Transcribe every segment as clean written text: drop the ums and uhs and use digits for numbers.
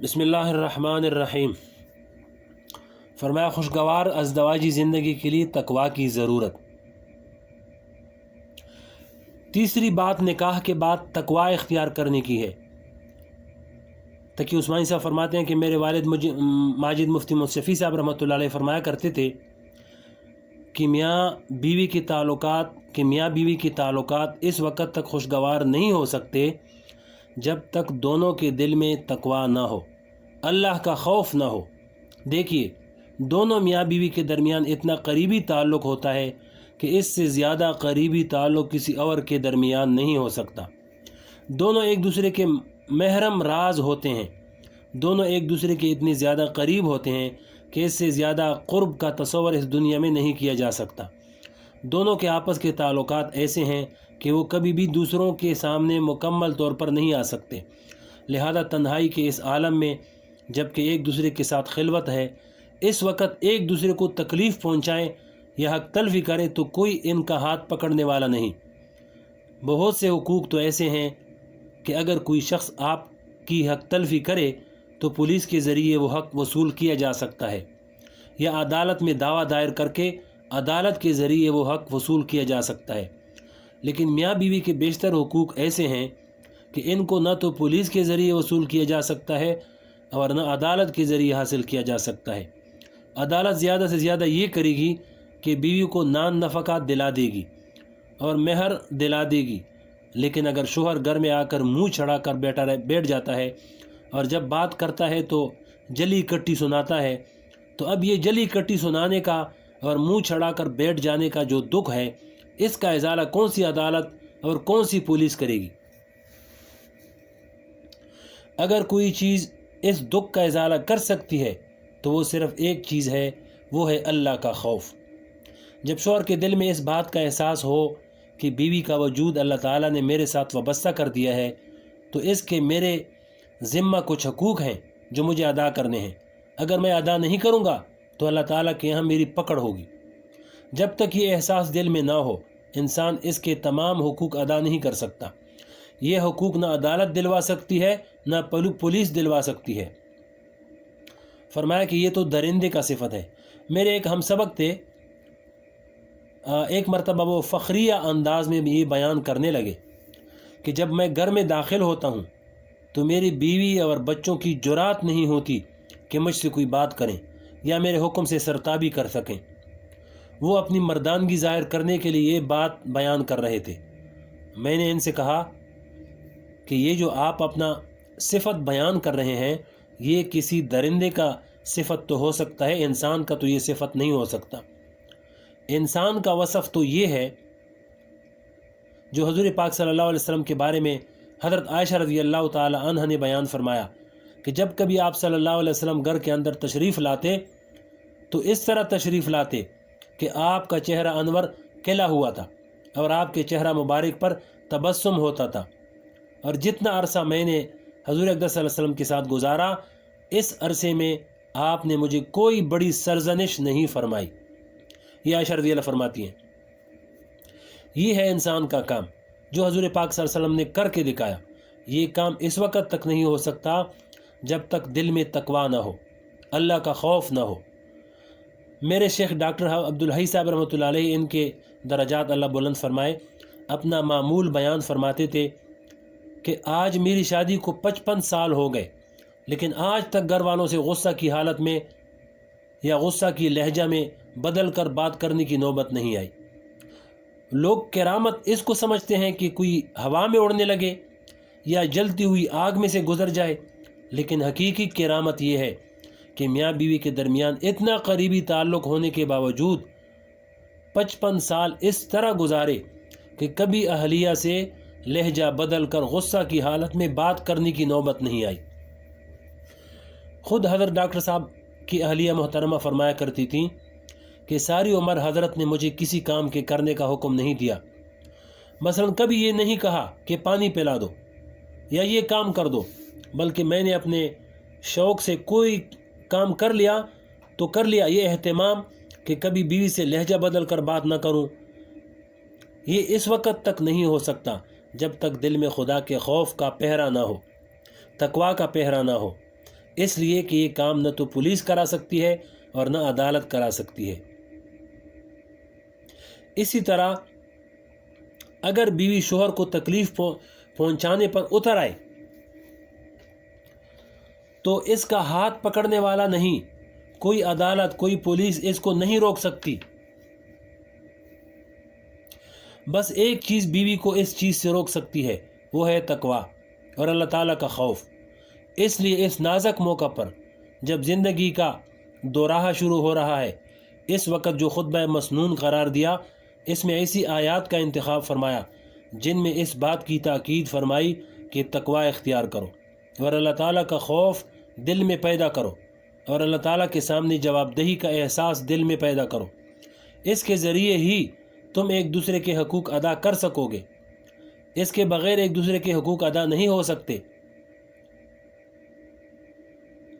बिस्मिल्लाहिर्रहमानिर्रहीम। फरमाया खुशगवार अज़दवाजी ज़िंदगी के लिए तकवा की ज़रूरत। तीसरी बात निकाह के बाद तकवा इख्तियार करने की है। तकी उस्मानी साहब फरमाते हैं कि मेरे वालिद माजिद मुफ्ती मुस्तफ़ी साहब रहमतुल्लाह अलैह फरमाया करते थे कि मियाँ बीवी के ताल्लुकात इस वक्त तक खुशगवार नहीं हो सकते जब तक दोनों के दिल में तकवा ना हो, अल्लाह का खौफ ना हो। देखिए, दोनों मियाँ बीवी के दरमियान इतना करीबी ताल्लुक़ होता है कि इससे ज़्यादा करीबी ताल्लुक़ किसी और के दरमियान नहीं हो सकता। दोनों एक दूसरे के महरम राज होते हैं, दोनों एक दूसरे के इतने ज़्यादा करीब होते हैं कि इससे ज़्यादा क़ुर्ब का तसव्वुर इस दुनिया में नहीं किया जा सकता। दोनों के आपस के ताल्लुकात ऐसे हैं कि वो कभी भी दूसरों के सामने मुकम्मल तौर पर नहीं आ सकते। लिहाजा तन्हाई के इस आलम में जबकि एक दूसरे के साथ खिलवत है, इस वक्त एक दूसरे को तकलीफ़ पहुँचाएँ या हक तलफ़ी करें तो कोई इनका हाथ पकड़ने वाला नहीं। बहुत से हुकूक तो ऐसे हैं कि अगर कोई शख्स आपकी हक तलफ़ी करे तो पुलिस के ज़रिए वो हक वसूल किया जा सकता है या अदालत में दावा दायर करके अदालत के ज़रिए वो हक वसूल किया जा सकता है। लेकिन मियाँ बीवी के बेशतर हुकूक ऐसे हैं कि इनको न तो पुलिस के ज़रिए वसूल किया जा सकता है और न अदालत के ज़रिए हासिल किया जा सकता है। अदालत ज़्यादा से ज़्यादा ये करेगी कि बीवी को नान नफ़क़ात दिला देगी और महर दिला देगी, लेकिन अगर शोहर घर में आकर मुँह चढ़ा कर बैठ जाता है और जब बात करता है तो जली कट्टी सुनाता है, तो अब ये जली कट्टी सुनाने का और मुँह चढ़ा कर बैठ जाने का जो दुख है, इसका इज़ाला कौन सी अदालत और कौन सी पुलिस करेगी। अगर कोई चीज़ इस दुख का इज़ाला कर सकती है तो वो सिर्फ़ एक चीज़ है, वो है अल्लाह का खौफ। जब शौहर के दिल में इस बात का एहसास हो कि बीवी का वजूद अल्लाह ताला ने मेरे साथ वाबस्ता कर दिया है, तो इसके मेरे ज़िम्मा कुछ हकूक़ हैं जो मुझे अदा करने हैं। अगर मैं अदा नहीं करूँगा तो अल्लाह ताला के यहाँ मेरी पकड़ होगी। जब तक ये एहसास दिल में ना हो, इंसान इसके तमाम हुकूक अदा नहीं कर सकता। ये हुकूक ना अदालत दिलवा सकती है, ना पुलिस दिलवा सकती है। फरमाया कि ये तो दरिंदे का सिफत है। मेरे एक हम सबक थे, एक मरतबा वो फ़ख्रिया अंदाज में ये बयान करने लगे कि जब मैं घर में दाखिल होता हूँ तो मेरी बीवी और बच्चों की जुरात नहीं होती कि मुझसे कोई बात करें या मेरे हुक्म से सरताबी कर सकें। वो अपनी मर्दानगी ज़ाहिर करने के लिए ये बात बयान कर रहे थे। मैंने इनसे कहा कि ये जो आप अपना सिफत बयान कर रहे हैं, ये किसी दरिंदे का सिफत तो हो सकता है, इंसान का तो ये सिफत नहीं हो सकता। इंसान का वसफ़ तो ये है जो हुज़ूर पाक सल्लल्लाहु अलैहि वसल्लम के बारे में हज़रत आयशा रज़ियल्लाहु ताला अन्हा ने बयान फरमाया कि जब कभी आप सल्लल्लाहु अलैहि वसल्लम घर के अंदर तशरीफ़ लाते तो इस तरह तशरीफ़ लाते कि आपका चेहरा अनवर खिला हुआ था और आपके चेहरा मुबारक पर तबस्सुम होता था। और जितना अरसा मैंने हुज़ूर अक़दस सल्लल्लाहु अलैहि वसल्लम के साथ गुजारा, इस अरसे में आपने मुझे कोई बड़ी सरजनिश नहीं फरमाई। ये आयशा रज़ियल्लाहु फरमाती हैं, ये है इंसान का काम जो हुज़ूर पाक सल्लल्लाहु अलैहि वसल्लम ने करके दिखाया। ये काम इस वक्त तक नहीं हो सकता जब तक दिल में तकवा ना हो, अल्लाह का खौफ ना हो। मेरे शेख डॉक्टर अब्दुल हई साहब रहमतुल्लाह अलैह, इनके दरजात अल्लाह बुलंद फरमाए, अपना मामूल बयान फरमाते थे कि आज मेरी शादी को 55 साल हो गए, लेकिन आज तक घर वालों से गुस्सा की हालत में या गुस्सा की लहजा में बदल कर बात करने की नौबत नहीं आई। लोग करामत इसको समझते हैं कि कोई हवा में उड़ने लगे या जलती हुई आग में से गुजर जाए, लेकिन हकीकी करामत ये है कि मियाँ बीवी के दरमियान इतना करीबी ताल्लुक़ होने के बावजूद 55 साल इस तरह गुजारे कि कभी अहलिया से लहजा बदल कर गुस्सा की हालत में बात करने की नौबत नहीं आई। ख़ुद हज़रत डॉक्टर साहब की अहलिया मोहतरमा फरमाया करती थी कि सारी उम्र हज़रत ने मुझे किसी काम के करने का हुक्म नहीं दिया। मसलन कभी ये नहीं कहा कि पानी पिला दो या ये काम कर दो, बल्कि मैंने अपने शौक़ से कोई काम कर लिया तो कर लिया। ये एहतमाम कि कभी बीवी से लहजा बदल कर बात ना करूं, ये इस वक्त तक नहीं हो सकता जब तक दिल में खुदा के खौफ का पहरा ना हो, तकवा का पहरा ना हो। اس لیے کہ یہ کام نہ تو پولیس کرا سکتی ہے اور نہ عدالت کرا سکتی ہے۔ اسی طرح اگر بیوی شوہر کو تکلیف پہنچانے پر اتر آئے تو اس کا ہاتھ پکڑنے والا نہیں، کوئی عدالت، کوئی پولیس اس کو نہیں روک سکتی۔ بس ایک چیز بیوی کو اس چیز سے روک سکتی ہے، وہ ہے تقوی اور اللہ تعالیٰ کا خوف۔ اس لیے اس نازک موقع پر جب زندگی کا دوراہا شروع ہو رہا ہے، اس وقت جو خطبہ مسنون قرار دیا، اس میں ایسی آیات کا انتخاب فرمایا جن میں اس بات کی تاکید فرمائی کہ تقوی اختیار کرو اور اللہ تعالیٰ کا خوف دل میں پیدا کرو اور اللہ تعالیٰ کے سامنے جواب دہی کا احساس دل میں پیدا کرو۔ اس کے ذریعے ہی تم ایک دوسرے کے حقوق ادا کر سکو گے، اس کے بغیر ایک دوسرے کے حقوق ادا نہیں ہو سکتے۔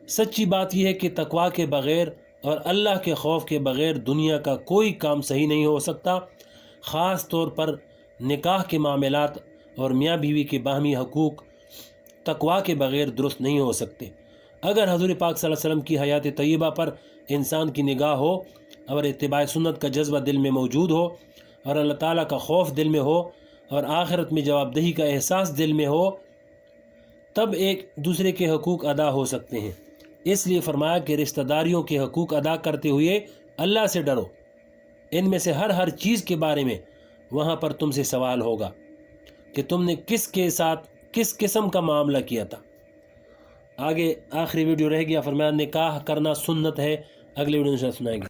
سچی بات یہ ہے کہ تقوی کے بغیر اور اللہ کے خوف کے بغیر دنیا کا کوئی کام صحیح نہیں ہو سکتا، خاص طور پر نکاح کے معاملات اور میاں بیوی کے باہمی حقوق تقوی کے بغیر درست نہیں ہو سکتے۔ اگر حضور پاک صلی اللہ علیہ وسلم کی حیات طیبہ پر انسان کی نگاہ ہو اور اتباع سنت کا جذبہ دل میں موجود ہو اور اللہ تعالیٰ کا خوف دل میں ہو اور آخرت میں جواب دہی کا احساس دل میں ہو، تب ایک دوسرے کے حقوق ادا ہو سکتے ہیں۔ اس لیے فرمایا کہ رشتہ داریوں کے حقوق ادا کرتے ہوئے اللہ سے ڈرو، ان میں سے ہر چیز کے بارے میں وہاں پر تم سے سوال ہوگا کہ تم نے کس کے ساتھ کس قسم کا معاملہ کیا تھا۔ آگے آخری ویڈیو رہ گیا، فرمایا نکاح کرنا سنت ہے، اگلے ویڈیو میں سنائیں گے۔